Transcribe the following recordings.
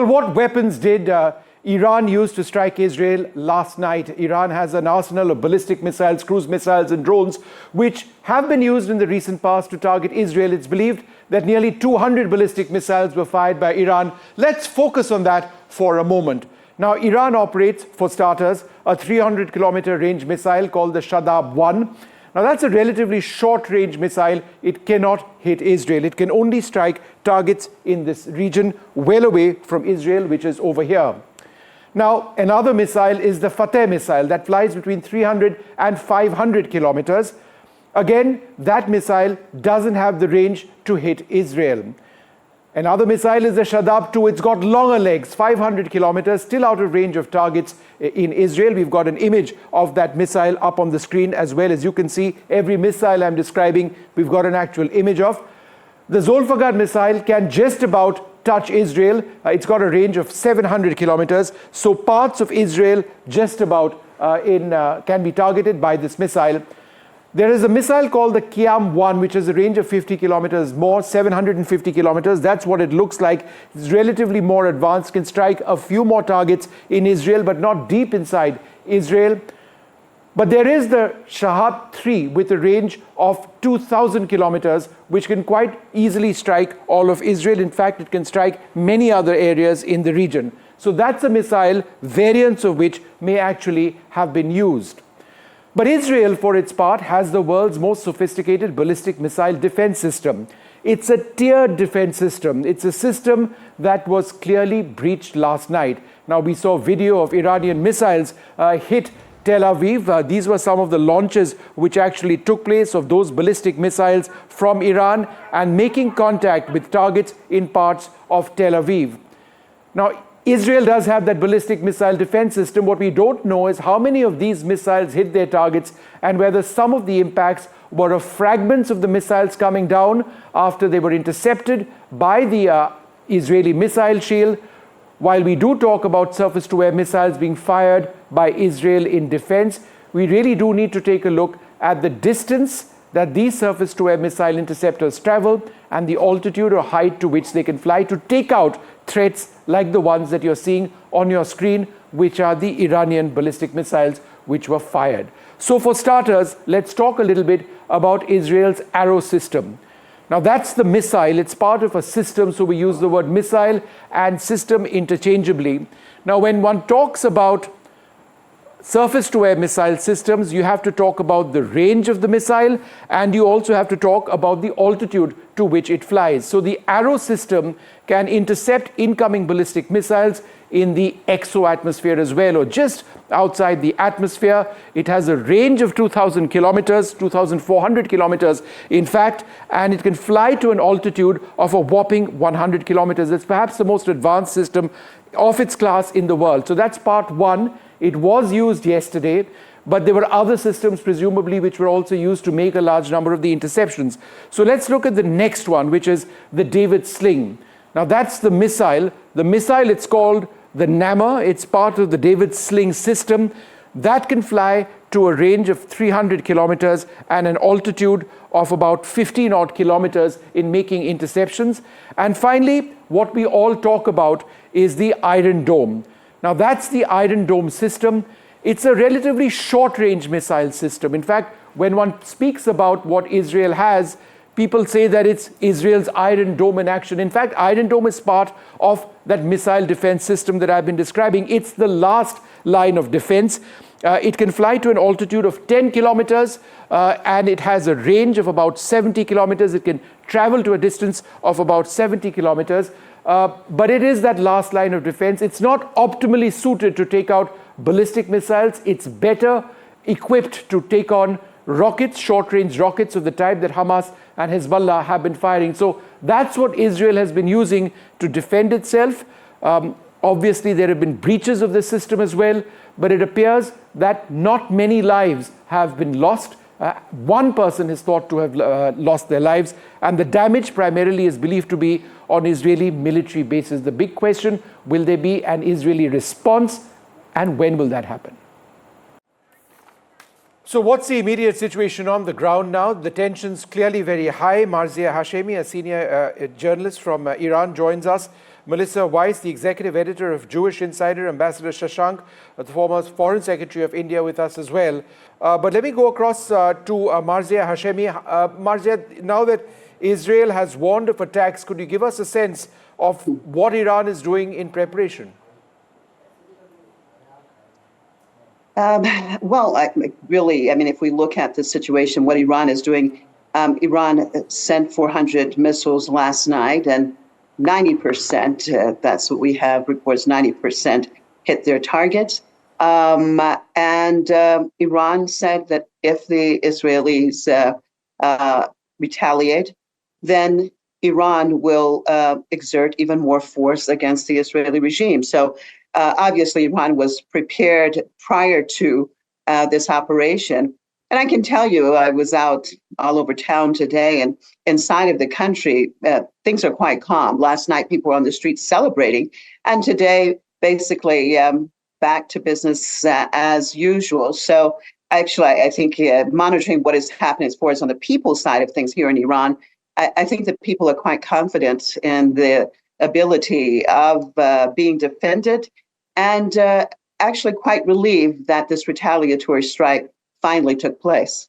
Well, what weapons did Iran use to strike Israel last night? Iran has an arsenal of ballistic missiles, cruise missiles, and drones, which have been used in the recent past to target Israel. It's believed that nearly 200 ballistic missiles were fired by Iran. Let's focus on that for a moment. Now, Iran operates, for starters, a 300-kilometer range missile called the Shadab-1. Now, that's a relatively short-range missile. It cannot hit Israel. It can only strike targets in this region, well away from Israel, which is over here. Now, another missile is the Fateh missile that flies between 300 and 500 kilometers. Again, that missile doesn't have the range to hit Israel. Another missile is the Shadab-2. It's got longer legs, 500 kilometers, still out of range of targets in Israel. We've got an image of that missile up on the screen as well. As you can see, every missile I'm describing, we've got an actual image of. The Zolfaghar missile can just about touch Israel. It's got a range of 700 kilometers. So parts of Israel just about can be targeted by this missile. There is a missile called the Qiyam-1, which has a range of 50 kilometers more, 750 kilometers. That's what it looks like. It's relatively more advanced, can strike a few more targets in Israel, but not deep inside Israel. But there is the Shahab-3 with a range of 2,000 kilometers, which can quite easily strike all of Israel. In fact, it can strike many other areas in the region. So that's a missile, variants of which may actually have been used. But Israel, for its part, has the world's most sophisticated ballistic missile defense system. It's a tiered defense system. It's a system that was clearly breached last night. Now, we saw video of Iranian missiles hit Tel Aviv. These were some of the launches which actually took place of those ballistic missiles from Iran and making contact with targets in parts of Tel Aviv. Now, Israel does have that ballistic missile defense system. What we don't know is how many of these missiles hit their targets and whether some of the impacts were of fragments of the missiles coming down after they were intercepted by the Israeli missile shield. While we do talk about surface-to-air missiles being fired by Israel in defense, we really do need to take a look at the distance that these surface-to-air missile interceptors travel and the altitude or height to which they can fly to take out threats like the ones that you're seeing on your screen, which are the Iranian ballistic missiles which were fired. So for starters, let's talk a little bit about Israel's Arrow system. Now that's the missile. It's part of a system, so we use the word missile and system interchangeably. Now when one talks about surface-to-air missile systems, you have to talk about the range of the missile, and you also have to talk about the altitude to which it flies. So the Arrow system can intercept incoming ballistic missiles in the exoatmosphere as well, or just outside the atmosphere. It has a range of 2,000 kilometers, 2,400 kilometers, in fact, and it can fly to an altitude of a whopping 100 kilometers. It's perhaps the most advanced system of its class in the world. So that's part one. It was used yesterday, but there were other systems, presumably, which were also used to make a large number of the interceptions. So let's look at the next one, which is the David Sling. Now that's the missile. The missile, it's called the Nammer. It's part of the David Sling system. That can fly to a range of 300 kilometers and an altitude of about 15 odd kilometers in making interceptions. And finally, what we all talk about is the Iron Dome. Now that's the Iron Dome system. It's a relatively short-range missile system. In fact, when one speaks about what Israel has, people say that it's Israel's Iron Dome in action. In fact, Iron Dome is part of that missile defense system that I've been describing. It's the last line of defense. It can fly to an altitude of 10 kilometers and it has a range of about 70 kilometers. It can travel to a distance of about 70 kilometers. But it is that last line of defense. It's not optimally suited to take out ballistic missiles. It's better equipped to take on rockets, short-range rockets of the type that Hamas and Hezbollah have been firing. So that's what Israel has been using to defend itself. Obviously, there have been breaches of the system as well, but it appears that not many lives have been lost. One person is thought to have lost their lives, and the damage primarily is believed to be on Israeli military bases. The big question, will there be an Israeli response, and when will that happen? So what's the immediate situation on the ground now? The tension's clearly very high. Marzia Hashemi, a senior journalist from Iran, joins us. Melissa Weiss, the executive editor of Jewish Insider, Ambassador Shashank, the former Foreign Secretary of India, with us as well. But let me go across to Marzia Hashemi. Marzia, now that Israel has warned of attacks, could you give us a sense of what Iran is doing in preparation? If we look at the situation, what Iran is doing, Iran sent 400 missiles last night, and 90%, that's what we have reports, 90% hit their targets. Iran said that if the Israelis retaliate, then Iran will exert even more force against the Israeli regime. So obviously, Iran was prepared prior to this operation. And I can tell you, I was out all over town today, and inside of the country, things are quite calm. Last night, people were on the streets celebrating. And today, basically, back to business as usual. So actually, I think monitoring what is happening as far as on the people's side of things here in Iran, I think that people are quite confident in the ability of being defended, and actually quite relieved that this retaliatory strike finally took place.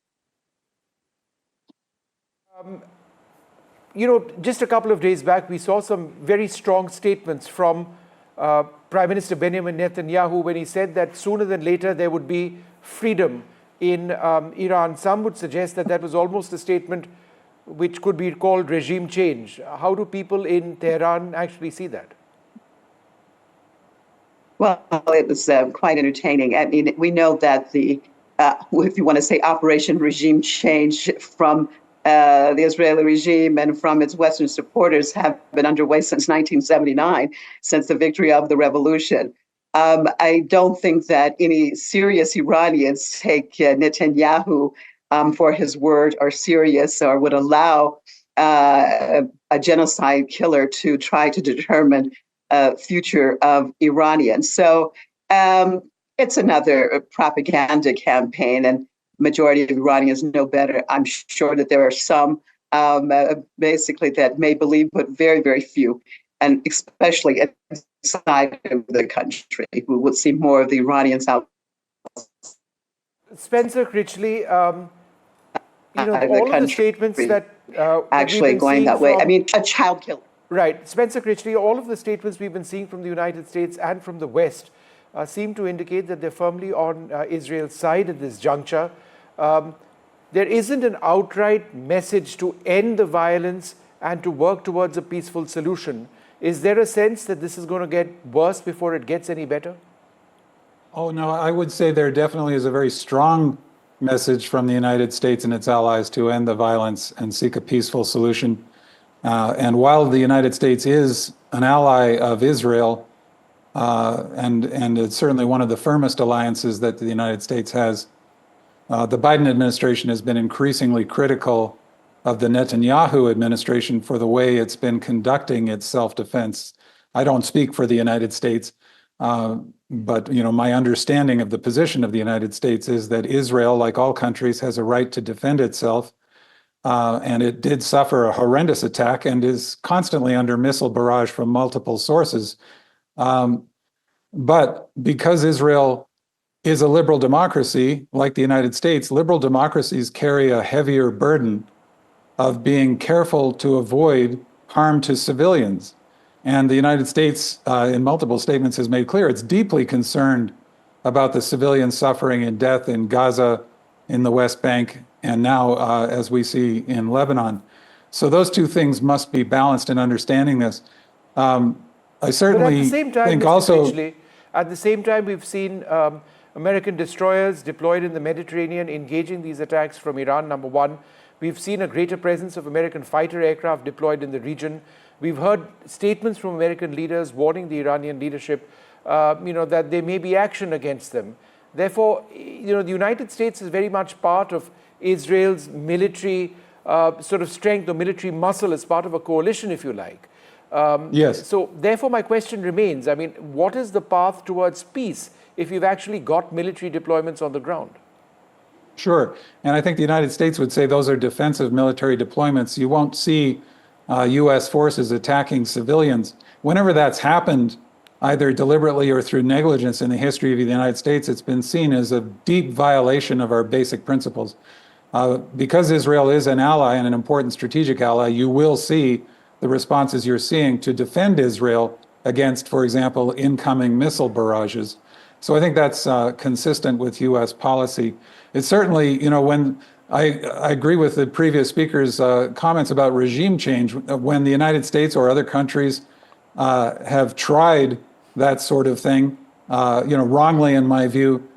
Just a couple of days back, we saw some very strong statements from Prime Minister Benjamin Netanyahu when he said that sooner than later there would be freedom in Iran. Some would suggest that that was almost a statement which could be called regime change. How do people in Tehran actually see that? Well, it was quite entertaining. I mean, we know that the, if you want to say Operation Regime Change from the Israeli regime and from its Western supporters have been underway since 1979, since the victory of the revolution. I don't think that any serious Iranians take Netanyahu for his word are serious, or would allow a genocide killer to try to determine future of Iranians. So it's another propaganda campaign, and majority of Iranians know better. I'm sure that there are some basically that may believe, but very, very few, and especially inside of the country, who would see more of the Iranians out. Spencer Critchley, all of the statements that actually going that way. I mean, a child killer. Right. Spencer Critchley, all of the statements we've been seeing from the United States and from the West seem to indicate that they're firmly on Israel's side at this juncture. There isn't an outright message to end the violence and to work towards a peaceful solution. Is there a sense that this is going to get worse before it gets any better? Oh, no, I would say there definitely is a very strong message from the United States and its allies to end the violence and seek a peaceful solution. And while the United States is an ally of Israel, and it's certainly one of the firmest alliances that the United States has, the Biden administration has been increasingly critical of the Netanyahu administration for the way it's been conducting its self-defense. I don't speak for the United States, but my understanding of the position of the United States is that Israel, like all countries, has a right to defend itself. And it did suffer a horrendous attack and is constantly under missile barrage from multiple sources. But because Israel is a liberal democracy, like the United States, liberal democracies carry a heavier burden of being careful to avoid harm to civilians. And the United States, in multiple statements, has made clear it's deeply concerned about the civilian suffering and death in Gaza, in the West Bank, and now, as we see in Lebanon. So those two things must be balanced in understanding this. I certainly think also... At the same time, we've seen American destroyers deployed in the Mediterranean engaging these attacks from Iran, number one. We've seen a greater presence of American fighter aircraft deployed in the region. We've heard statements from American leaders warning the Iranian leadership, that there may be action against them. Therefore, the United States is very much part of Israel's military sort of strength or military muscle as part of a coalition, if you like. Yes. So therefore, my question remains, I mean, what is the path towards peace if you've actually got military deployments on the ground? Sure. And I think the United States would say those are defensive military deployments. You won't see U.S. forces attacking civilians. Whenever that's happened, either deliberately or through negligence in the history of the United States, it's been seen as a deep violation of our basic principles. Because Israel is an ally and an important strategic ally, you will see the responses you're seeing to defend Israel against, for example, incoming missile barrages. So I think that's consistent with U.S. policy. It's certainly, when I agree with the previous speaker's comments about regime change, when the United States or other countries have tried that sort of thing, wrongly in my view,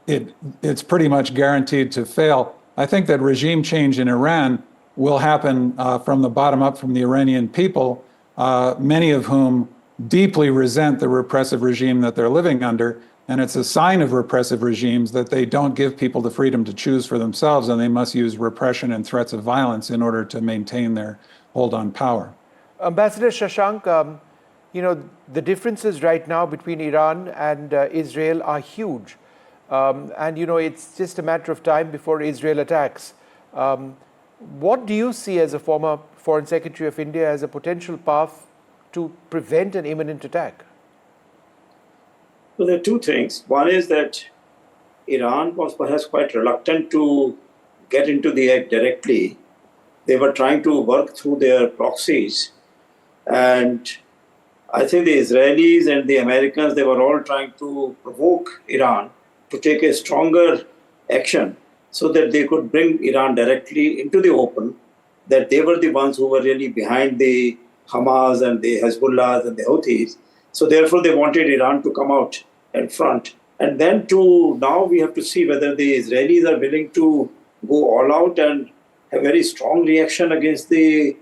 it's pretty much guaranteed to fail. I think that regime change in Iran will happen from the bottom up, from the Iranian people, many of whom deeply resent the repressive regime that they're living under. And it's a sign of repressive regimes that they don't give people the freedom to choose for themselves, and they must use repression and threats of violence in order to maintain their hold on power. Ambassador Shashank, the differences right now between Iran and Israel are huge. It's just a matter of time before Israel attacks. What do you see as a former Foreign Secretary of India as a potential path to prevent an imminent attack? Well, there are two things. One is that Iran was perhaps quite reluctant to get into the act directly. They were trying to work through their proxies. And I think the Israelis and the Americans, they were all trying to provoke Iran to take a stronger action so that they could bring Iran directly into the open, that they were the ones who were really behind the Hamas and the Hezbollah and the Houthis. So therefore, they wanted Iran to come out in front. And then now we have to see whether the Israelis are willing to go all out and have very strong reaction against the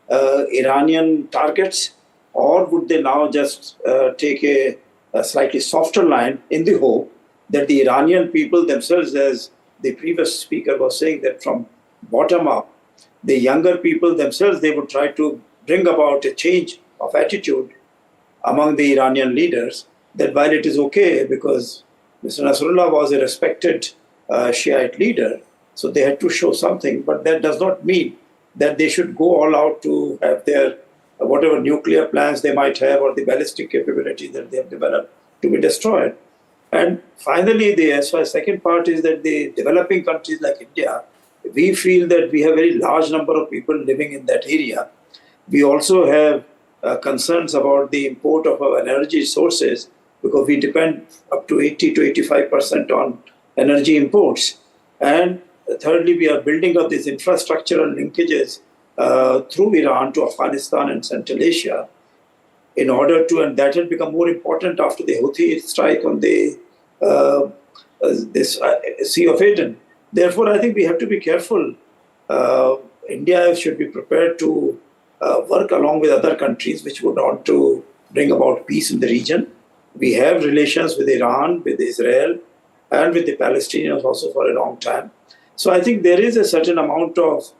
Iranian targets, or would they now just take a slightly softer line in the hope that the Iranian people themselves, as the previous speaker was saying, that from bottom up, the younger people themselves, they would try to bring about a change of attitude among the Iranian leaders, that while it is okay because Mr. Nasrallah was a respected Shiite leader, so they had to show something, but that does not mean that they should go all out to have their whatever nuclear plans they might have or the ballistic capability that they have developed to be destroyed. And finally, the second part is that the developing countries like India, we feel that we have a very large number of people living in that area. We also have concerns about the import of our energy sources because we depend up to 80 to 85% on energy imports. And thirdly, we are building up these infrastructural linkages through Iran to Afghanistan and Central Asia in order to, and that had become more important after the Houthi strike on the Sea of Aden. Therefore, I think we have to be careful. India should be prepared to work along with other countries which would want to bring about peace in the region. We have relations with Iran, with Israel, and with the Palestinians also for a long time. So I think there is a certain amount of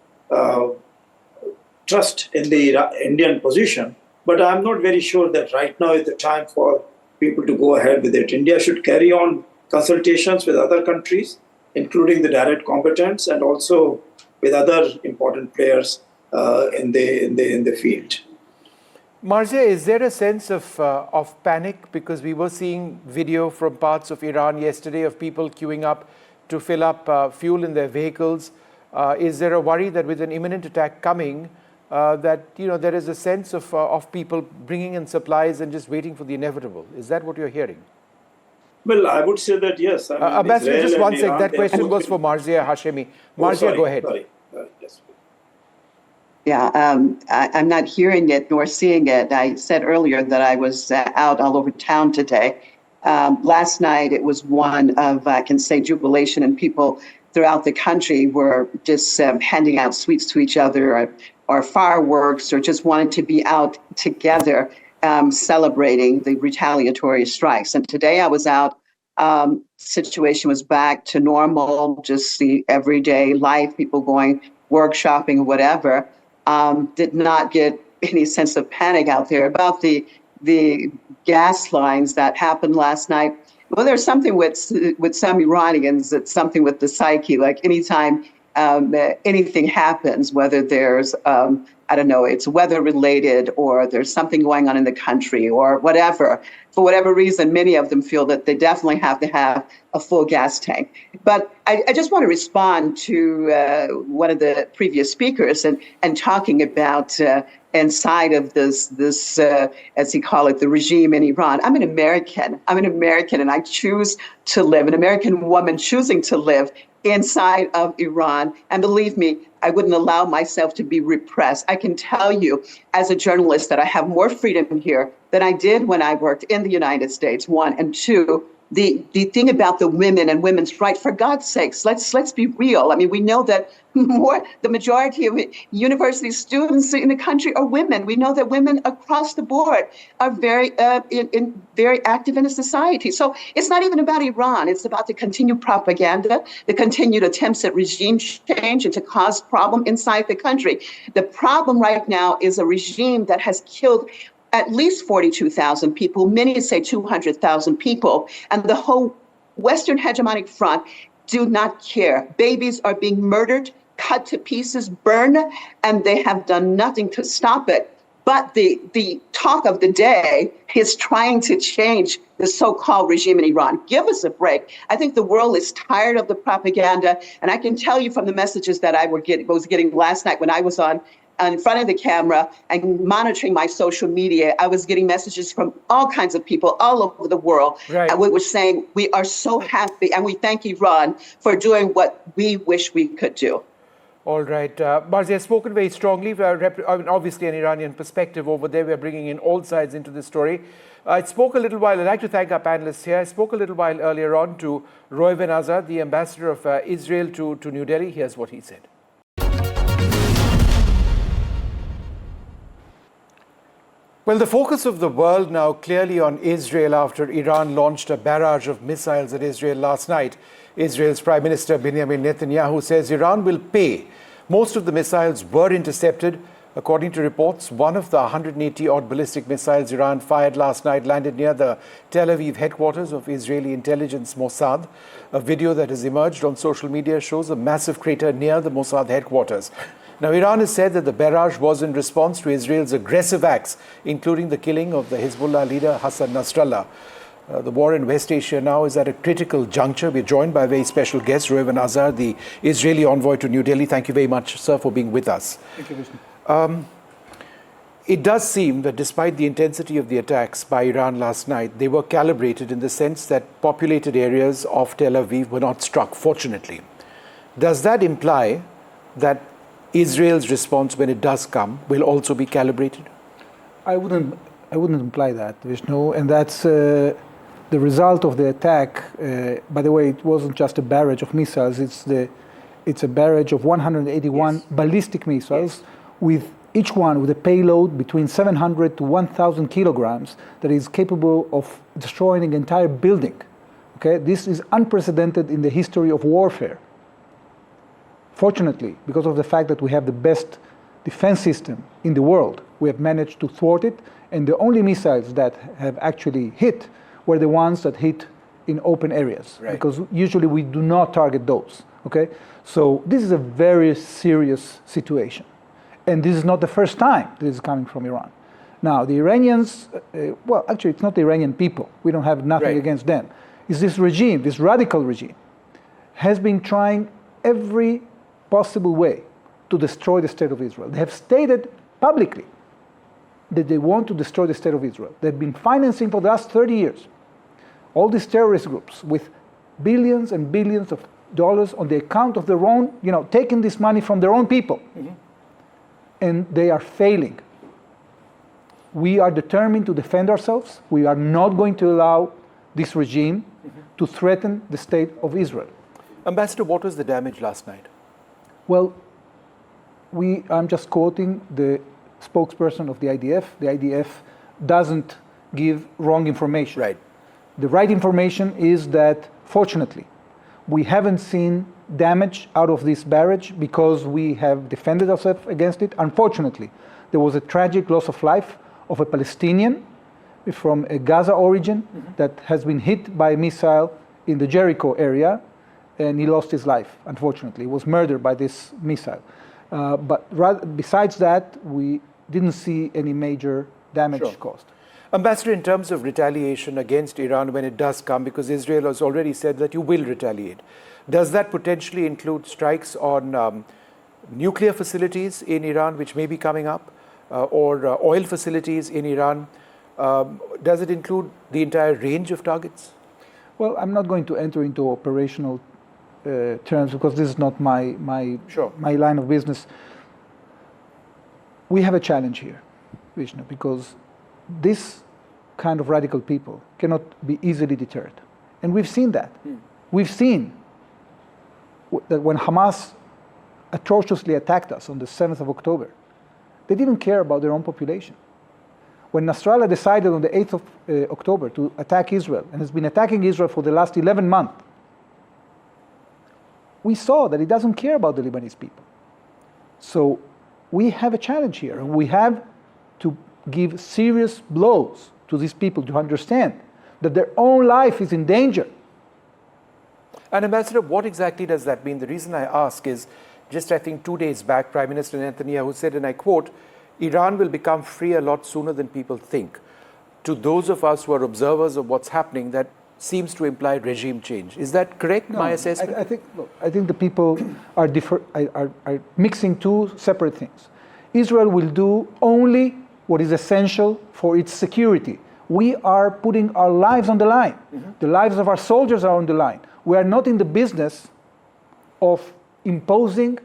trust in the Indian position, but I'm not very sure that right now is the time for people to go ahead with it. India should carry on consultations with other countries, including the direct combatants, and also with other important players in the field. Marzia, is there a sense of panic? Because we were seeing video from parts of Iran yesterday of people queuing up to fill up fuel in their vehicles. Is there a worry that with an imminent attack coming, that there is a sense of people bringing in supplies and just waiting for the inevitable? Is that what you're hearing? Well, I would say that yes. Ambassador, just one sec. That question was for Marzia Hashemi. Marzia, go ahead. Sorry. Yes. Yeah, I'm not hearing it nor seeing it. I said earlier that I was out all over town today. Last night, it was one of, I can say, jubilation, and people throughout the country were just handing out sweets to each other or fireworks, or just wanted to be out together celebrating the retaliatory strikes. And today I was out, situation was back to normal, just the everyday life, people going workshopping or whatever. Did not get any sense of panic out there about the gas lines that happened last night. Well, there's something with some Iranians, it's something with the psyche, like anytime anything happens, whether there's, I don't know, it's weather related or there's something going on in the country or whatever, for whatever reason, many of them feel that they definitely have to have a full gas tank. But I just want to respond to one of the previous speakers and talking about inside of this, as he called it, the regime in Iran. I'm an American, and I choose to live, an American woman choosing to live inside of Iran. And believe me, I wouldn't allow myself to be repressed. I can tell you as a journalist that I have more freedom here than I did when I worked in the United States, one. And two, the thing about the women and women's rights, for God's sakes, let's be real. I mean, we know that the majority of university students in the country are women. We know that women across the board are very very active in the society. So it's not even about Iran. It's about the continued propaganda, the continued attempts at regime change and to cause problem inside the country. The problem right now is a regime that has killed at least 42,000 people, many say 200,000 people, and the whole Western hegemonic front do not care. Babies are being murdered, cut to pieces, burned, and they have done nothing to stop it. But the talk of the day is trying to change the so-called regime in Iran. Give us a break. I think the world is tired of the propaganda, and I can tell you from the messages that I was getting last night when I was in front of the camera and monitoring my social media, I was getting messages from all kinds of people all over the world. Right. And we were saying, we are so happy and we thank Iran for doing what we wish we could do. All right. Marzi has spoken very strongly. Obviously, an Iranian perspective over there. We're bringing in all sides into this story. I spoke a little while, I'd like to thank our panelists here. I spoke a little while earlier on to Reuven Azar, the ambassador of Israel to New Delhi. Here's what he said. Well, the focus of the world now clearly on Israel after Iran launched a barrage of missiles at Israel last night. Israel's Prime Minister Benjamin Netanyahu says Iran will pay. Most of the missiles were intercepted. According to reports, one of the 180-odd ballistic missiles Iran fired last night landed near the Tel Aviv headquarters of Israeli intelligence Mossad. A video that has emerged on social media shows a massive crater near the Mossad headquarters. Now, Iran has said that the barrage was in response to Israel's aggressive acts, including the killing of the Hezbollah leader Hassan Nasrallah. The war in West Asia now is at a critical juncture. We're joined by a very special guest, Reuven Azar, the Israeli envoy to New Delhi. Thank you very much, sir, for being with us. Thank you, Vishnu. It does seem that despite the intensity of the attacks by Iran last night, they were calibrated in the sense that populated areas of Tel Aviv were not struck, fortunately. Does that imply that Israel's response, when it does come, will also be calibrated? I wouldn't imply that, Vishnu, and that's the result of the attack. By the way, it wasn't just a barrage of missiles; it's a barrage of 181 ballistic missiles, with each one with a payload between 700 to 1,000 kilograms that is capable of destroying an entire building. Okay, this is unprecedented in the history of warfare. Fortunately, because of the fact that we have the best defense system in the world, we have managed to thwart it, and the only missiles that have actually hit were the ones that hit in open areas, right, because usually we do not target those, okay? So this is a very serious situation, and this is not the first time this is coming from Iran. Now, the Iranians, well, actually, it's not the Iranian people. We don't have nothing right against them. It's this regime, this radical regime, has been trying every possible way to destroy the state of Israel. They have stated publicly that they want to destroy the state of Israel. They've been financing for the last 30 years all these terrorist groups with billions and billions of dollars on the account of their own, taking this money from their own people. Mm-hmm. And they are failing. We are determined to defend ourselves. We are not going to allow this regime to threaten the state of Israel. Ambassador, what was the damage last night? Well, I'm just quoting the spokesperson of the IDF. The IDF doesn't give wrong information. Right. The right information is that, fortunately, we haven't seen damage out of this barrage because we have defended ourselves against it. Unfortunately, there was a tragic loss of life of a Palestinian from a Gaza origin that has been hit by a missile in the Jericho area. and he lost his life, unfortunately. He was murdered by this missile. Besides that, we didn't see any major damage caused. Ambassador, in terms of retaliation against Iran when it does come, because Israel has already said that you will retaliate, does that potentially include strikes on nuclear facilities in Iran, which may be coming up, or oil facilities in Iran? Does it include the entire range of targets? Well, I'm not going to enter into operational terms because this is not my line of business. We have a challenge here, Vishnu, because this kind of radical people cannot be easily deterred. And we've seen that. We've seen that when Hamas atrociously attacked us on the 7th of October, they didn't care about their own population. When Nasrallah decided on the 8th of October to attack Israel, and has been attacking Israel for the last 11 months, we saw that he doesn't care about the Lebanese people. So we have a challenge here, and we have to give serious blows to these people to understand that their own life is in danger. And Ambassador, what exactly does that mean? The reason I ask is, just I think 2 days back, Prime Minister Netanyahu said, and I quote, Iran will become free a lot sooner than people think. To those of us who are observers of what's happening, that seems to imply regime change. Is that correct, my assessment? I think the people are mixing two separate things. Israel will do only what is essential for its security. We are putting our lives on the line. The lives of our soldiers are on the line. We are not in the business of imposing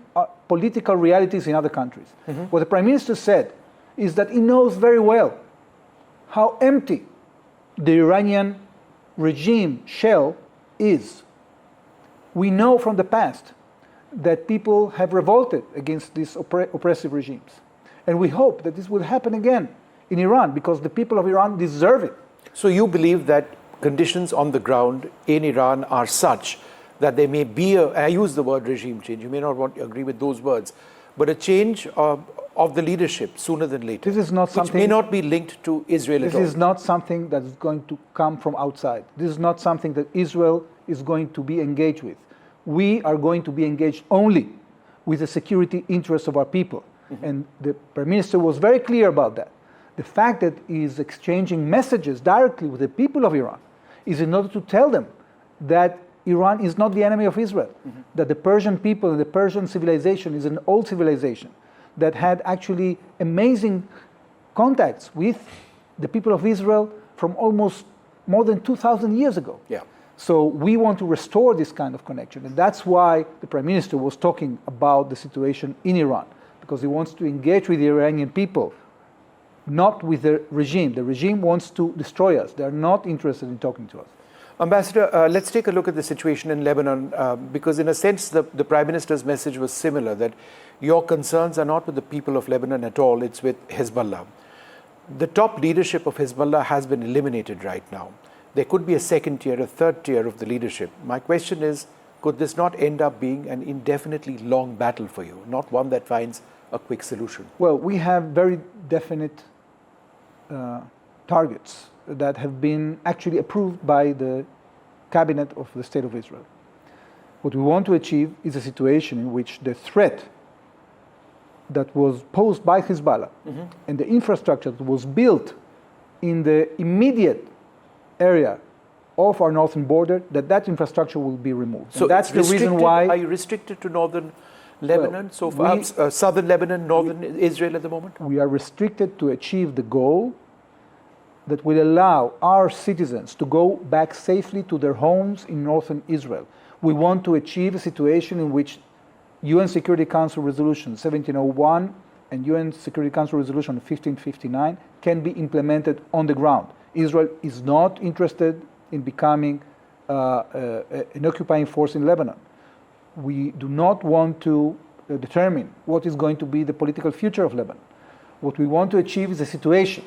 political realities in other countries. What the Prime Minister said is that he knows very well how empty the Iranian regime shell is. We know from the past that people have revolted against these oppressive regimes. And we hope that this will happen again in Iran, because the people of Iran deserve it. So you believe that conditions on the ground in Iran are such that there may be I use the word regime change, you may not want to agree with those words, but a change of the leadership sooner than later. This is not something, which may not be linked to Israel at all. This is not something that is going to come from outside. This is not something that Israel is going to be engaged with. We are going to be engaged only with the security interests of our people. And the Prime Minister was very clear about that. The fact that he is exchanging messages directly with the people of Iran is in order to tell them that Iran is not the enemy of Israel, that the Persian people and the Persian civilization is an old civilization that had actually amazing contacts with the people of Israel from almost more than 2,000 years ago. Yeah. So we want to restore this kind of connection. And that's why the Prime Minister was talking about the situation in Iran, because he wants to engage with the Iranian people, not with the regime. The regime wants to destroy us. They're not interested in talking to us. Ambassador, let's take a look at the situation in Lebanon, because in a sense, the Prime Minister's message was similar, that your concerns are not with the people of Lebanon at all, it's with Hezbollah. The top leadership of Hezbollah has been eliminated right now. There could be a second tier, a third tier of the leadership. My question is, could this not end up being an indefinitely long battle for you, not one that finds a quick solution? Well, we have very definite targets that have been actually approved by the cabinet of the State of Israel. What we want to achieve is a situation in which the threat that was posed by Hezbollah and the infrastructure that was built in the immediate area of our northern border, that infrastructure will be removed. So and that's the reason why... Are you restricted to northern Lebanon, so far, southern Lebanon, northern Israel at the moment? We are restricted to achieve the goal that will allow our citizens to go back safely to their homes in northern Israel. We want to achieve a situation in which UN Security Council Resolution 1701 and UN Security Council Resolution 1559 can be implemented on the ground. Israel is not interested in becoming an occupying force in Lebanon. We do not want to determine what is going to be the political future of Lebanon. What we want to achieve is a situation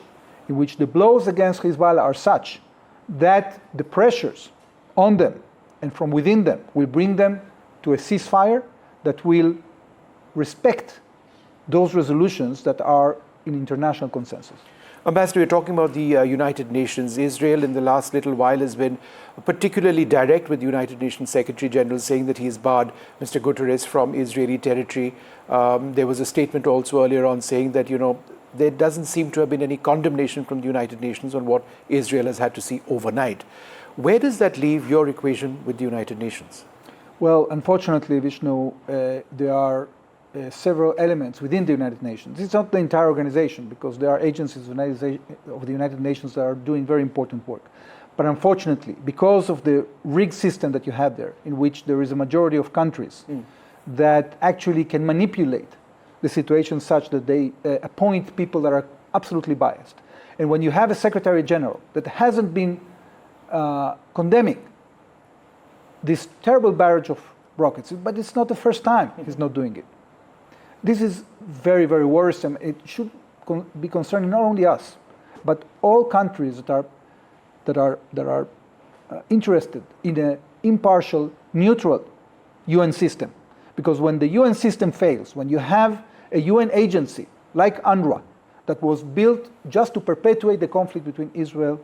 in which the blows against Hezbollah are such that the pressures on them and from within them will bring them to a ceasefire that will respect those resolutions that are in international consensus. Ambassador, you're talking about the United Nations. Israel in the last little while has been particularly direct with the United Nations Secretary General, saying that he's barred Mr. Guterres from Israeli territory. There was a statement also earlier on saying that, there doesn't seem to have been any condemnation from the United Nations on what Israel has had to see overnight. Where does that leave your equation with the United Nations? Well, unfortunately, Vishnu, there are several elements within the United Nations. It's not the entire organization, because there are agencies of the United Nations that are doing very important work. But unfortunately, because of the rigged system that you have there, in which there is a majority of countries that actually can manipulate the situation such that they appoint people that are absolutely biased. And when you have a Secretary General that hasn't been condemning this terrible barrage of rockets, but it's not the first time he's not doing it. This is very, very worrisome. It should be concerning not only us, but all countries that are interested in an impartial, neutral UN system. Because when the UN system fails, when you have a UN agency like UNRWA that was built just to perpetuate the conflict between Israel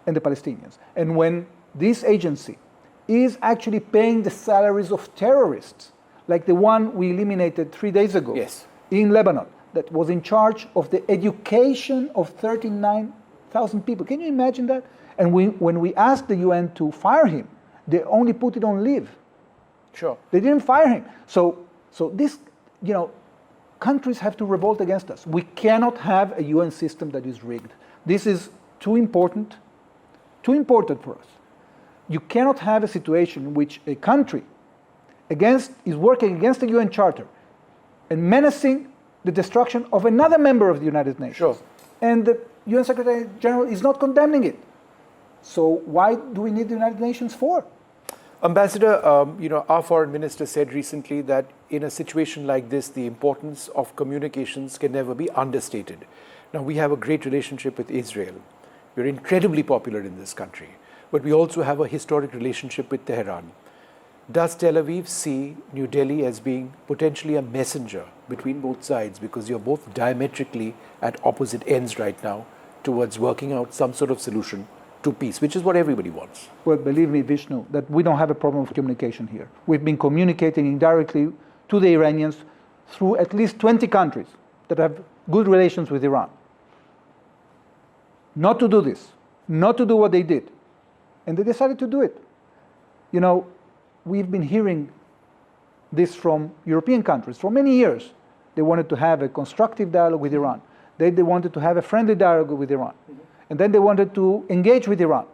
and the Palestinians, and when this agency is actually paying the salaries of terrorists, like the one we eliminated 3 days ago in Lebanon, that was in charge of the education of 39,000 people. Can you imagine that? And when we asked the UN to fire him, they only put it on leave. Sure. They didn't fire him. So this, countries have to revolt against us. We cannot have a UN system that is rigged. This is too important for us. You cannot have a situation in which a country is working against the UN Charter and menacing the destruction of another member of the United Nations. Sure. And the UN Secretary General is not condemning it. So why do we need the United Nations for? Ambassador, our foreign minister said recently that in a situation like this, the importance of communications can never be understated. Now, we have a great relationship with Israel. We're incredibly popular in this country, but we also have a historic relationship with Tehran. Does Tel Aviv see New Delhi as being potentially a messenger between both sides, because you're both diametrically at opposite ends right now towards working out some sort of solution to peace, which is what everybody wants? Well, believe me, Vishnu, that we don't have a problem of communication here. We've been communicating indirectly to the Iranians through at least 20 countries that have good relations with Iran. Not to do this, not to do what they did. And they decided to do it. We've been hearing this from European countries for many years. They wanted to have a constructive dialogue with Iran. They wanted to have a friendly dialogue with Iran. And then they wanted to engage with Iran.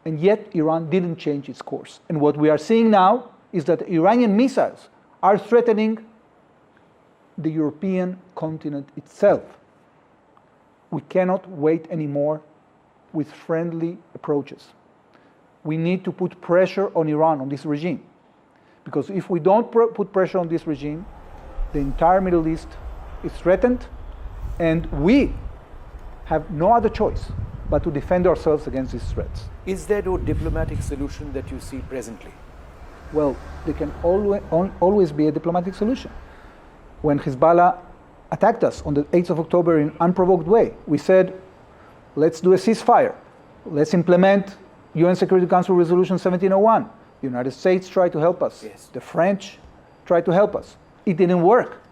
And yet Iran didn't change its course. And what we are seeing now is that Iranian missiles are threatening the European continent itself. We cannot wait anymore with friendly approaches. We need to put pressure on Iran, on this regime. Because if we don't put pressure on this regime, the entire Middle East is threatened, and we have no other choice but to defend ourselves against these threats. Is there no diplomatic solution that you see presently? Well, there can always be a diplomatic solution. When Hezbollah attacked us on the 8th of October in an unprovoked way, we said, let's do a ceasefire. Let's implement UN Security Council Resolution 1701. The United States tried to help us. Yes. The French tried to help us. It didn't work.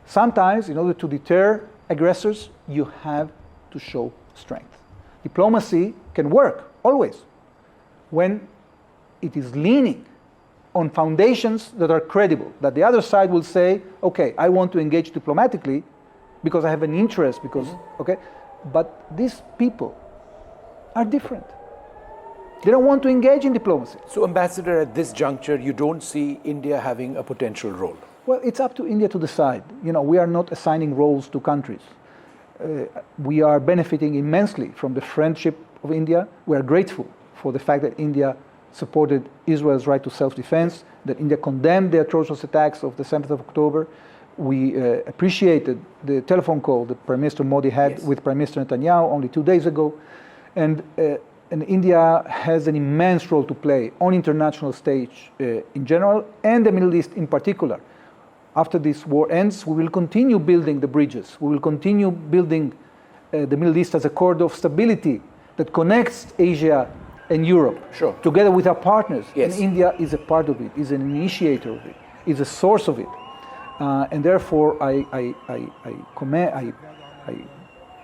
Sometimes, in order to deter aggressors, you have to show strength. Diplomacy can work, always, when it is leaning on foundations that are credible, that the other side will say, okay, I want to engage diplomatically because I have an interest, okay? But these people are different. They don't want to engage in diplomacy. So, Ambassador, at this juncture, you don't see India having a potential role? Well, it's up to India to decide. We are not assigning roles to countries. We are benefiting immensely from the friendship of India. We are grateful for the fact that India supported Israel's right to self-defense, that India condemned the atrocious attacks of the 7th of October. We appreciated the telephone call that Prime Minister Modi had with Prime Minister Netanyahu only 2 days ago. And India has an immense role to play on international stage in general, and the Middle East in particular. After this war ends, we will continue building the bridges. We will continue building the Middle East as a corridor of stability that connects Asia and Europe, Sure. together with our partners. Yes. And India is a part of it, is an initiator of it, is a source of it. And therefore, I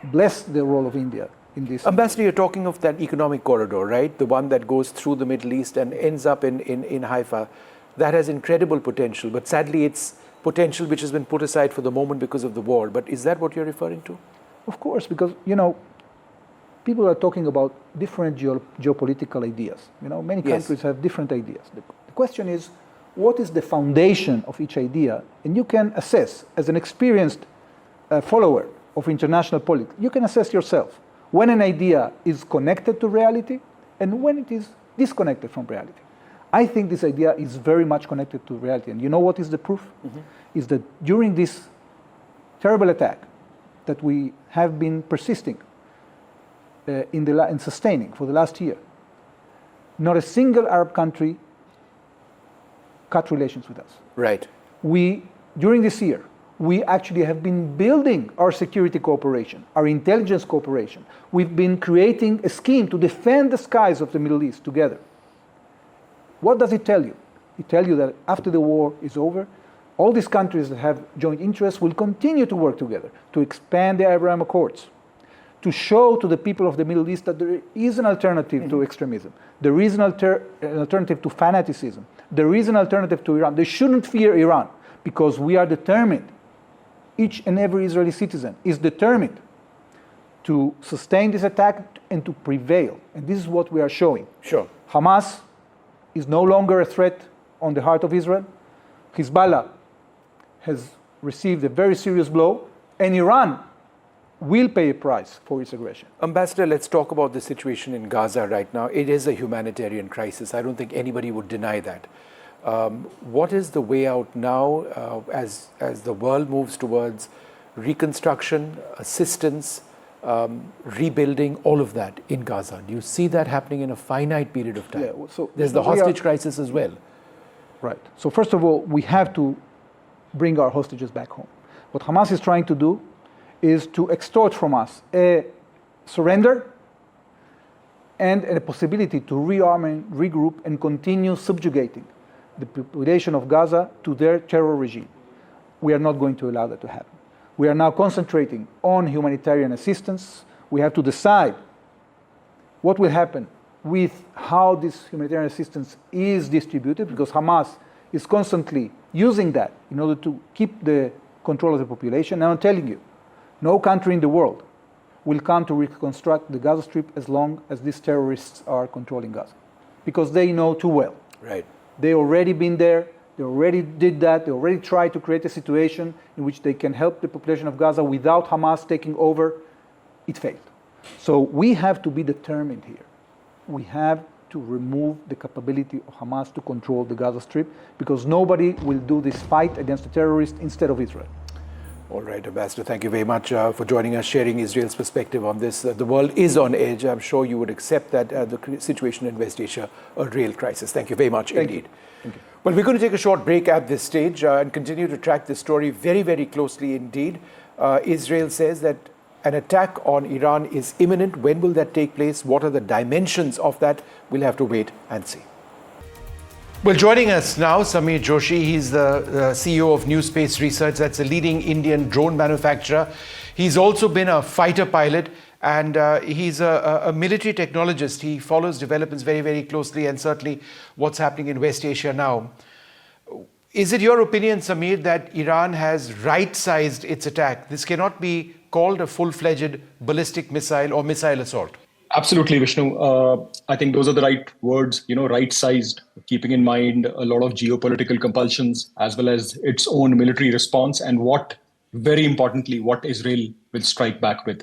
bless the role of India in this. Ambassador, you're talking of that economic corridor, right? The one that goes through the Middle East and ends up in Haifa. That has incredible potential, but sadly it's potential which has been put aside for the moment because of the war. But is that what you're referring to? Of course, because, people are talking about different geopolitical ideas. Many Yes. countries have different ideas. The question is, what is the foundation of each idea? And you can assess, as an experienced follower of international politics, you can assess yourself when an idea is connected to reality and when it is disconnected from reality. I think this idea is very much connected to reality. And you know what is the proof? Is that during this terrible attack that we have been persisting and sustaining for the last year, not a single Arab country cut relations with us. Right. During this year, we actually have been building our security cooperation, our intelligence cooperation. We've been creating a scheme to defend the skies of the Middle East together. What does it tell you? It tells you that after the war is over, all these countries that have joint interests will continue to work together to expand the Abraham Accords, to show to the people of the Middle East that there is an alternative to extremism. There is an alternative to fanaticism. There is an alternative to Iran. They shouldn't fear Iran because we are determined. Each and every Israeli citizen is determined to sustain this attack and to prevail. And this is what we are showing. Sure. Hamas is no longer a threat on the heart of Israel. Hezbollah has received a very serious blow, and Iran will pay a price for its aggression. Ambassador, let's talk about the situation in Gaza right now. It is a humanitarian crisis. I don't think anybody would deny that. What is the way out now as the world moves towards reconstruction, assistance, rebuilding, all of that in Gaza? Do you see that happening in a finite period of time? Yeah, so there's the hostage crisis as well. Right. So first of all, we have to bring our hostages back home. What Hamas is trying to do is to extort from us a surrender and a possibility to rearm and regroup and continue subjugating the population of Gaza to their terror regime. We are not going to allow that to happen. We are now concentrating on humanitarian assistance. We have to decide what will happen with how this humanitarian assistance is distributed, because Hamas is constantly using that in order to keep the control of the population. And I'm telling you, no country in the world will come to reconstruct the Gaza Strip as long as these terrorists are controlling Gaza, because they know too well. Right. They already been there. They already did that. They already tried to create a situation in which they can help the population of Gaza without Hamas taking over. It failed. So we have to be determined here. We have to remove the capability of Hamas to control the Gaza Strip, because nobody will do this fight against the terrorists instead of Israel. All right, Ambassador, thank you very much for joining us, sharing Israel's perspective on this. The world is on edge. I'm sure you would accept that the situation in West Asia, a real crisis. Thank you very much indeed. Thank you. Well, we're going to take a short break at this stage and continue to track this story very, very closely indeed. Israel says that an attack on Iran is imminent. When will that take place? What are the dimensions of that? We'll have to wait and see. Well, joining us now, Samir Joshi. He's the CEO of New Space Research. That's a leading Indian drone manufacturer. He's also been a fighter pilot, and he's a military technologist. He follows developments very, very closely, and certainly what's happening in West Asia now. Is it your opinion, Samir, that Iran has right-sized its attack? This cannot be called a full-fledged ballistic missile or missile assault. Absolutely, Vishnu. I think those are the right words, right-sized, keeping in mind a lot of geopolitical compulsions as well as its own military response, and very importantly, what Israel will strike back with.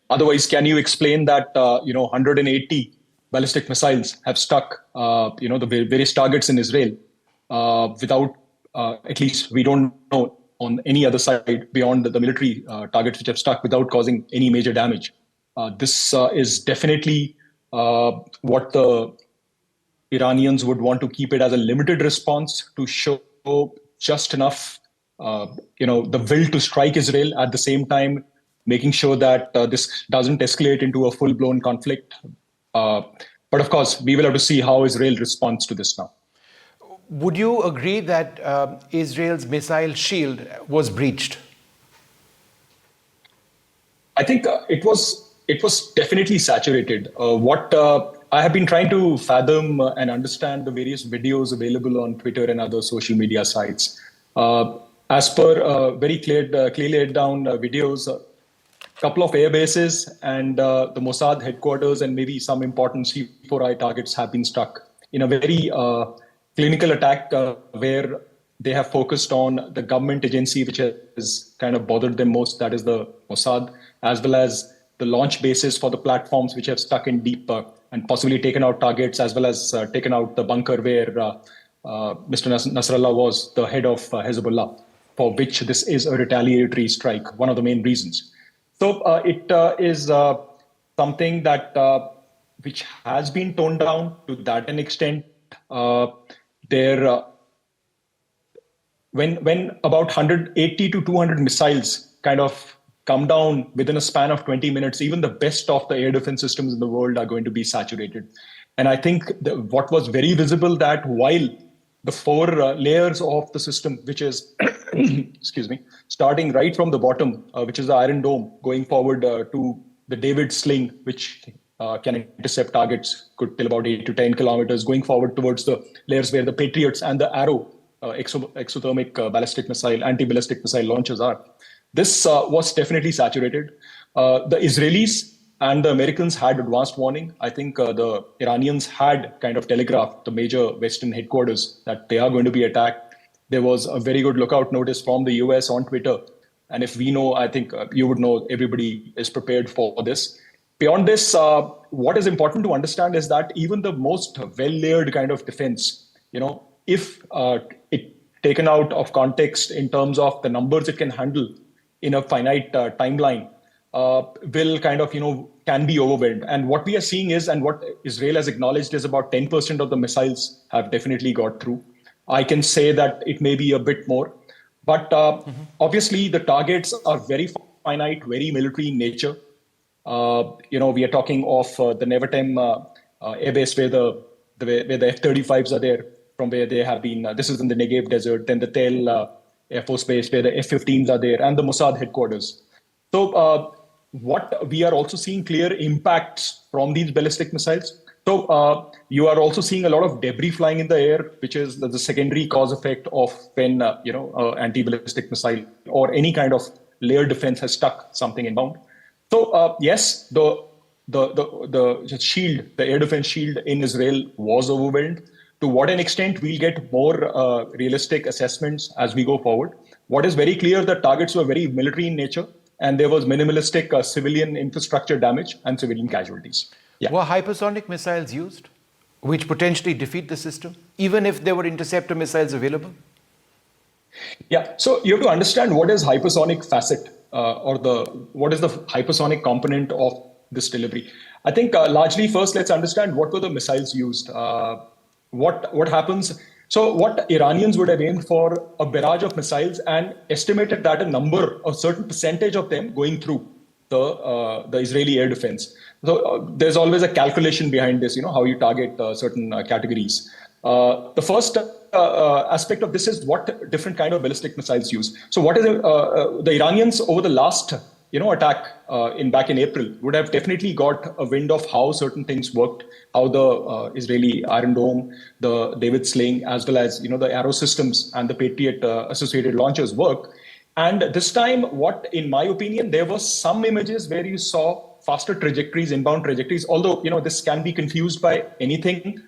Otherwise, can you explain that, 180 ballistic missiles have struck, the various targets in Israel without, at least we don't know on any other side beyond the military targets which have struck without causing any major damage. This is definitely what the Iranians would want to keep it as a limited response to show just enough, the will to strike Israel. At the same time, making sure that this doesn't escalate into a full-blown conflict. But of course, we will have to see how Israel responds to this now. Would you agree that Israel's missile shield was breached? I think it was definitely saturated. What I have been trying to fathom and understand the various videos available on Twitter and other social media sites. As per very clearly laid down videos, a couple of air bases and the Mossad headquarters and maybe some important C4I targets have been struck in a very clinical attack where they have focused on the government agency which has kind of bothered them most, that is the Mossad, as well as the launch bases for the platforms which have stuck in deep and possibly taken out targets, as well as taken out the bunker where Mr. Nasrallah was the head of Hezbollah, for which this is a retaliatory strike, one of the main reasons. So it is something that which has been toned down to that an extent. When about 180 to 200 missiles kind of come down within a span of 20 minutes, even the best of the air defense systems in the world are going to be saturated. And I think what was very visible that while the four layers of the system, which is, excuse me, starting right from the bottom, which is the Iron Dome, going forward to the David Sling, which can intercept targets, could till about 8 to 10 kilometers, going forward towards the layers where the Patriots and the Arrow exothermic ballistic missile, anti-ballistic missile launchers are. This was definitely saturated. The Israelis and the Americans had advanced warning. I think the Iranians had kind of telegraphed the major Western headquarters that they are going to be attacked. There was a very good lookout notice from the US on Twitter. And if we know, I think you would know everybody is prepared for this. Beyond this, what is important to understand is that even the most well-layered kind of defense, if it taken out of context in terms of the numbers it can handle in a finite timeline, will kind of, can be overwhelmed. And what we are seeing is, and what Israel has acknowledged is about 10% of the missiles have definitely got through. I can say that it may be a bit more, but obviously the targets are very finite, very military in nature. We are talking of the Nevatim air base where the F-35s are there, from where they have been. This is in the Negev desert. Then the Tel Air Force Base where the F-15s are there, and the Mossad headquarters. So what we are also seeing clear impacts from these ballistic missiles. So you are also seeing a lot of debris flying in the air, which is the secondary cause effect of when anti-ballistic missile or any kind of layer defense has stuck something inbound. So yes, the shield, the air defense shield in Israel was overwhelmed. To what an extent we'll get more realistic assessments as we go forward. What is very clear, the targets were very military in nature, and there was minimalistic civilian infrastructure damage and civilian casualties. Yeah. Were hypersonic missiles used, which potentially defeat the system, even if there were interceptor missiles available? Yeah, so you have to understand what is hypersonic facet what is the hypersonic component of this delivery. I think largely first let's understand what were the missiles used. What happens? So what Iranians would have aimed for a barrage of missiles and estimated that a certain percentage of them going through the Israeli air defense. So there's always a calculation behind this, how you target certain categories. The first aspect of this is what different kind of ballistic missiles use. So what is the Iranians over the last attack back in April would have definitely got a wind of how certain things worked, how the Israeli Iron Dome, the David Sling, as well as the Arrow systems and the Patriot associated launchers work. And this time, what, in my opinion, there was some images where you saw faster trajectories, inbound trajectories, although this can be confused by anything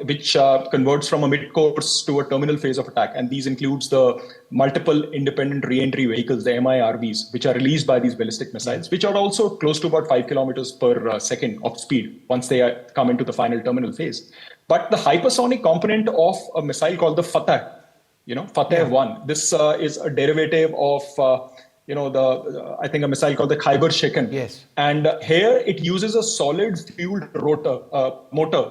which converts from a mid-course to a terminal phase of attack. And these includes the multiple independent re-entry vehicles, the MIRVs, which are released by these ballistic missiles, which are also close to about 5 kilometers per second of speed once they come into the final terminal phase. But the hypersonic component of a missile called the Fateh, Fateh-1, this is a derivative of I think a missile called the Khyber Shekan. Yes. And here it uses a solid fueled motor,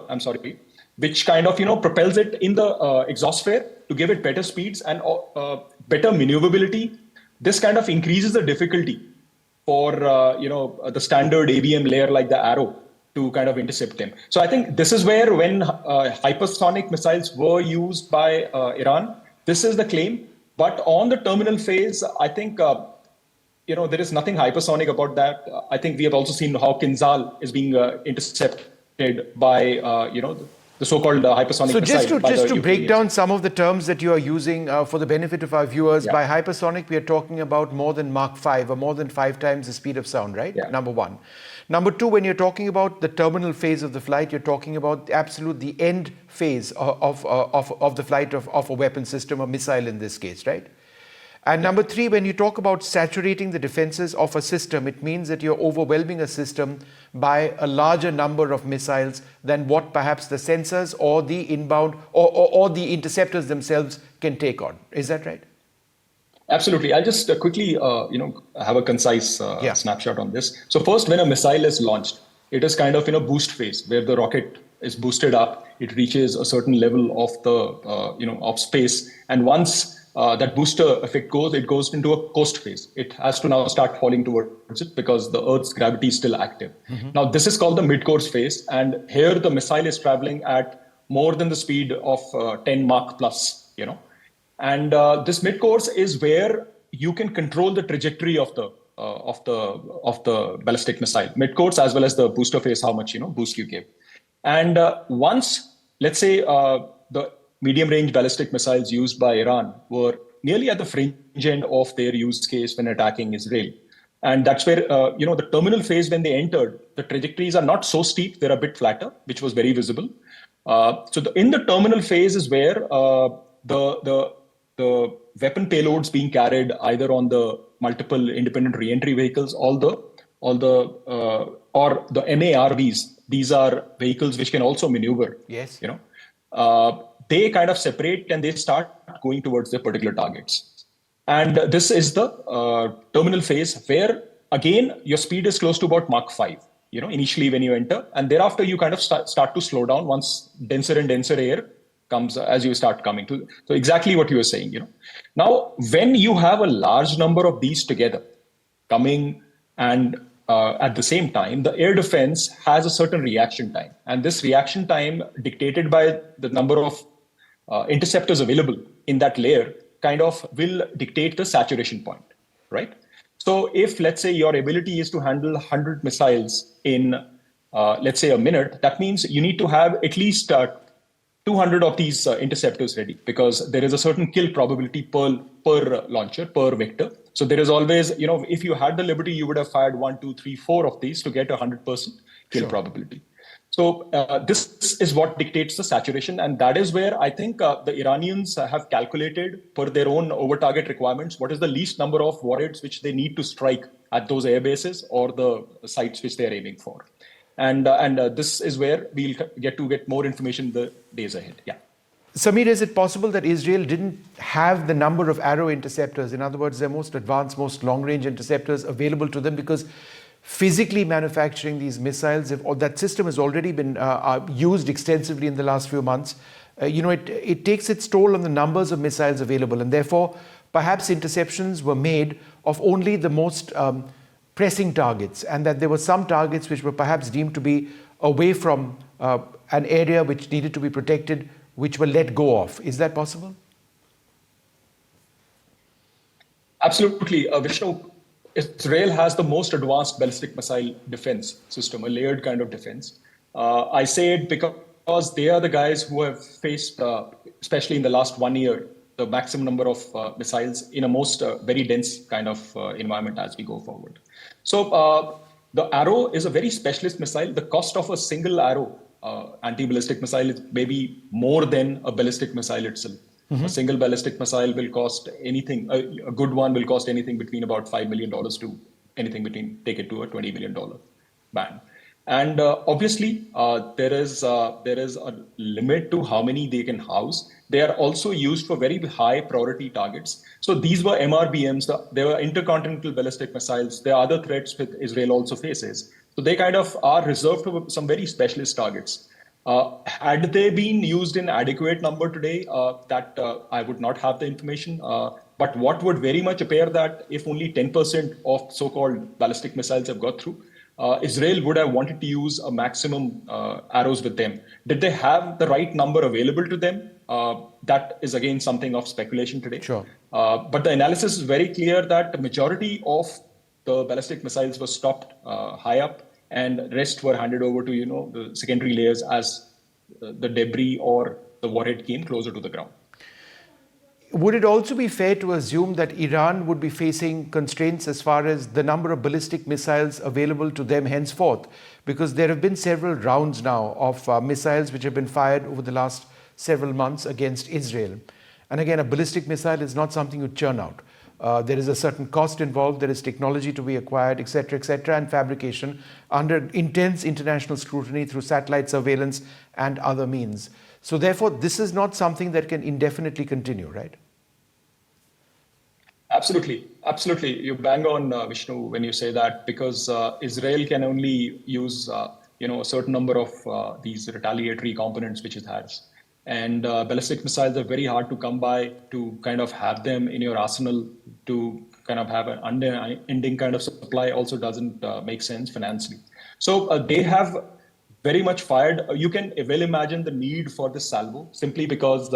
which kind of, propels it in the exhaust flare to give it better speeds and better maneuverability. This kind of increases the difficulty for the standard ABM layer like the Arrow to kind of intercept them. So I think this is where when hypersonic missiles were used by Iran, this is the claim. But on the terminal phase, I think there is nothing hypersonic about that. I think we have also seen how Kinzhal is being intercepted by the so-called hypersonic So missile. just to break down some of the terms that you are using for the benefit of our viewers, by hypersonic, we are talking about more than Mach 5 or more than 5 times the speed of sound, right? Yeah. Number one. Number two, when you're talking about the terminal phase of the flight, you're talking about the end phase of the flight of a weapon system, a missile in this case, right? And number three, when you talk about saturating the defenses of a system, it means that you're overwhelming a system by a larger number of missiles than what perhaps the sensors or the inbound or the interceptors themselves can take on. Is that right? Absolutely. I'll just quickly, have a concise snapshot on this. So first, when a missile is launched, it is kind of in a boost phase where the rocket is boosted up. It reaches a certain level of the, of space. And once that booster effect it goes into a coast phase. It has to now start falling towards it because the Earth's gravity is still active. Mm-hmm. Now, this is called the mid-course phase. And here the missile is traveling at more than the speed of 10 Mach plus, And this mid-course is where you can control the trajectory of the ballistic missile. Mid-course as well as the booster phase, how much boost you give. And once, let's say, the medium-range ballistic missiles used by Iran were nearly at the fringe end of their use case when attacking Israel. And that's where, the terminal phase, when they entered, the trajectories are not so steep. They're a bit flatter, which was very visible. In the terminal phase is where the weapon payloads being carried either on the multiple independent re-entry vehicles, or the MARVs. These are vehicles which can also maneuver. Yes. They kind of separate and they start going towards their particular targets. And this is the terminal phase where, again, your speed is close to about Mach 5, initially when you enter. And thereafter, you kind of start to slow down once denser and denser air comes as you start coming to. So exactly what you were saying, Now, when you have a large number of these together coming and at the same time, the air defense has a certain reaction time. And this reaction time, dictated by the number of interceptors available in that layer, kind of will dictate the saturation point, right? So if, let's say, your ability is to handle 100 missiles in, let's say, a minute, that means you need to have at least 200 of these interceptors ready, because there is a certain kill probability per launcher, per vector. So there is always, if you had the liberty, you would have fired 1, 2, 3, 4 of these to get 100% kill probability. So this is what dictates the saturation. And that is where I think the Iranians have calculated per their own over-target requirements, what is the least number of warheads which they need to strike at those air bases or the sites which they are aiming for. And this is where we'll get more information the days ahead. Yeah. Samir, is it possible that Israel didn't have the number of Arrow interceptors, in other words, their most advanced, most long-range interceptors available to them, because physically manufacturing these missiles, that system has already been used extensively in the last few months. It takes its toll on the numbers of missiles available, and therefore perhaps interceptions were made of only the most pressing targets, and that there were some targets which were perhaps deemed to be away from an area which needed to be protected, which were let go of. Is that possible? Absolutely. Vishnu, Israel has the most advanced ballistic missile defense system, a layered kind of defense. I say it because they are the guys who have faced, especially in the last 1 year, the maximum number of missiles in a most very dense kind of environment as we go forward. So the Arrow is a very specialist missile. The cost of a single Arrow anti-ballistic missile is maybe more than a ballistic missile itself. Mm-hmm. A single ballistic missile will cost anything, a good one will cost anything between about $5 million to anything between, take it to a $20 million band. And obviously, there is a limit to how many they can house. They are also used for very high priority targets. So these were MRBMs, they were intercontinental ballistic missiles. There are other threats that Israel also faces. So they kind of are reserved for some very specialist targets. Had they been used in adequate number today, that I would not have the information. But what would very much appear that if only 10% of so-called ballistic missiles have got through, Israel would have wanted to use a maximum arrows with them. Did they have the right number available to them? That is again something of speculation today. Sure. But the analysis is very clear that the majority of the ballistic missiles were stopped high up, and rest were handed over to the secondary layers as the debris or the warhead came closer to the ground. Would it also be fair to assume that Iran would be facing constraints as far as the number of ballistic missiles available to them henceforth? Because there have been several rounds now of missiles which have been fired over the last several months against Israel. And again, a ballistic missile is not something you churn out. There is a certain cost involved, there is technology to be acquired, etc., and fabrication under intense international scrutiny through satellite surveillance and other means. So therefore, this is not something that can indefinitely continue, right? Absolutely. You bang on, Vishnu, when you say that, because Israel can only use a certain number of these retaliatory components which it has. And ballistic missiles are very hard to come by. To kind of have them in your arsenal to kind of have an unending kind of supply also doesn't make sense financially. So they have very much fired. You can well imagine the need for this salvo simply because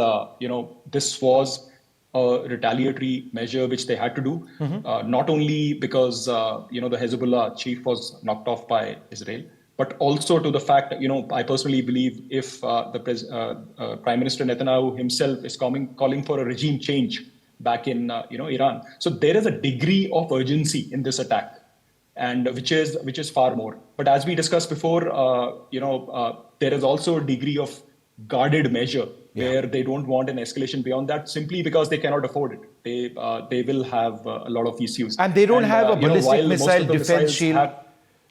this was a retaliatory measure which they had to do. Not only because the Hezbollah chief was knocked off by Israel, but also to the fact that I personally believe if the Prime Minister Netanyahu himself is calling for a regime change back in Iran, so there is a degree of urgency in this attack, and which is far more. But as we discussed before, there is also a degree of guarded measure where they don't want an escalation beyond that simply because they cannot afford it. They will have a lot of issues. And they don't have a ballistic missile defense shield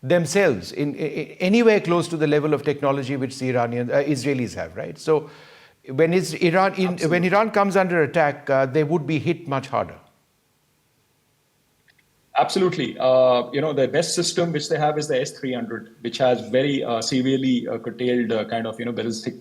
themselves in anywhere close to the level of technology which the Israelis have, right? So when Iran comes under attack, they would be hit much harder. Absolutely. The best system which they have is the S-300, which has very severely curtailed kind of ballistic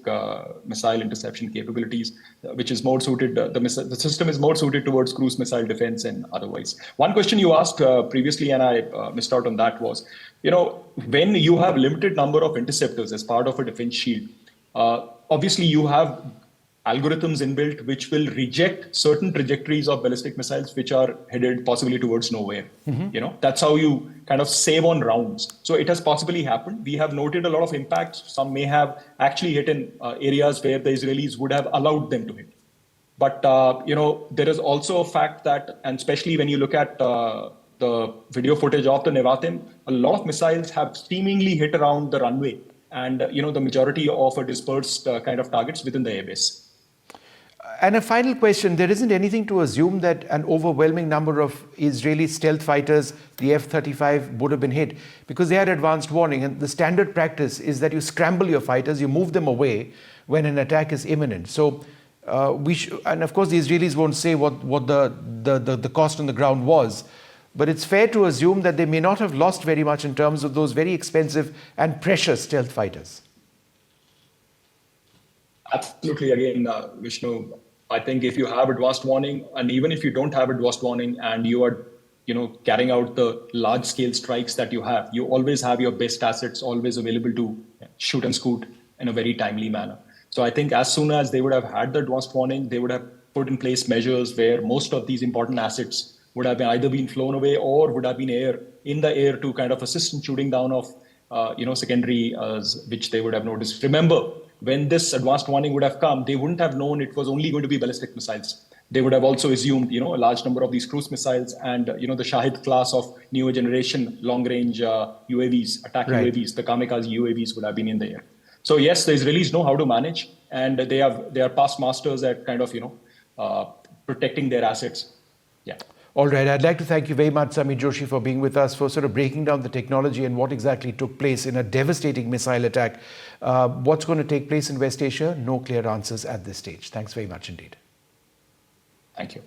missile interception capabilities, which is more suited. The system is more suited towards cruise missile defense and otherwise. One question you asked previously, and I missed out on that, was when you have limited number of interceptors as part of a defense shield, obviously you have algorithms inbuilt which will reject certain trajectories of ballistic missiles which are headed possibly towards nowhere. That's how you kind of save on rounds. So it has possibly happened. We have noted a lot of impacts. Some may have actually hit in areas where the Israelis would have allowed them to hit. But there is also a fact that, and especially when you look at the video footage of the Nevatim, a lot of missiles have seemingly hit around the runway, and the majority of a dispersed kind of targets within the airbase. And a final question, there isn't anything to assume that an overwhelming number of Israeli stealth fighters, the F-35, would have been hit because they had advanced warning. And the standard practice is that you scramble your fighters, you move them away when an attack is imminent. So and of course the Israelis won't say what the cost on the ground was, but it's fair to assume that they may not have lost very much in terms of those very expensive and precious stealth fighters. Absolutely. Again, Vishnu, I think if you have advanced warning, and even if you don't have advanced warning and you are, carrying out the large scale strikes that you have, you always have your best assets always available to shoot and scoot in a very timely manner. So I think as soon as they would have had the advanced warning, they would have put in place measures where most of these important assets would have either been flown away or would have been in the air to kind of assist in shooting down of, secondary, which they would have noticed. Remember, when this advanced warning would have come, they wouldn't have known it was only going to be ballistic missiles. They would have also assumed, a large number of these cruise missiles and, the Shahid class of newer generation long-range UAVs, attack UAVs, the kamikaze UAVs would have been in the air. So yes, the Israelis know how to manage, and they are past masters at kind of, protecting their assets. Yeah. All right. I'd like to thank you very much, Samir Joshi, for being with us, for sort of breaking down the technology and what exactly took place in a devastating missile attack. What's going to take place in West Asia? No clear answers at this stage. Thanks very much indeed. Thank you.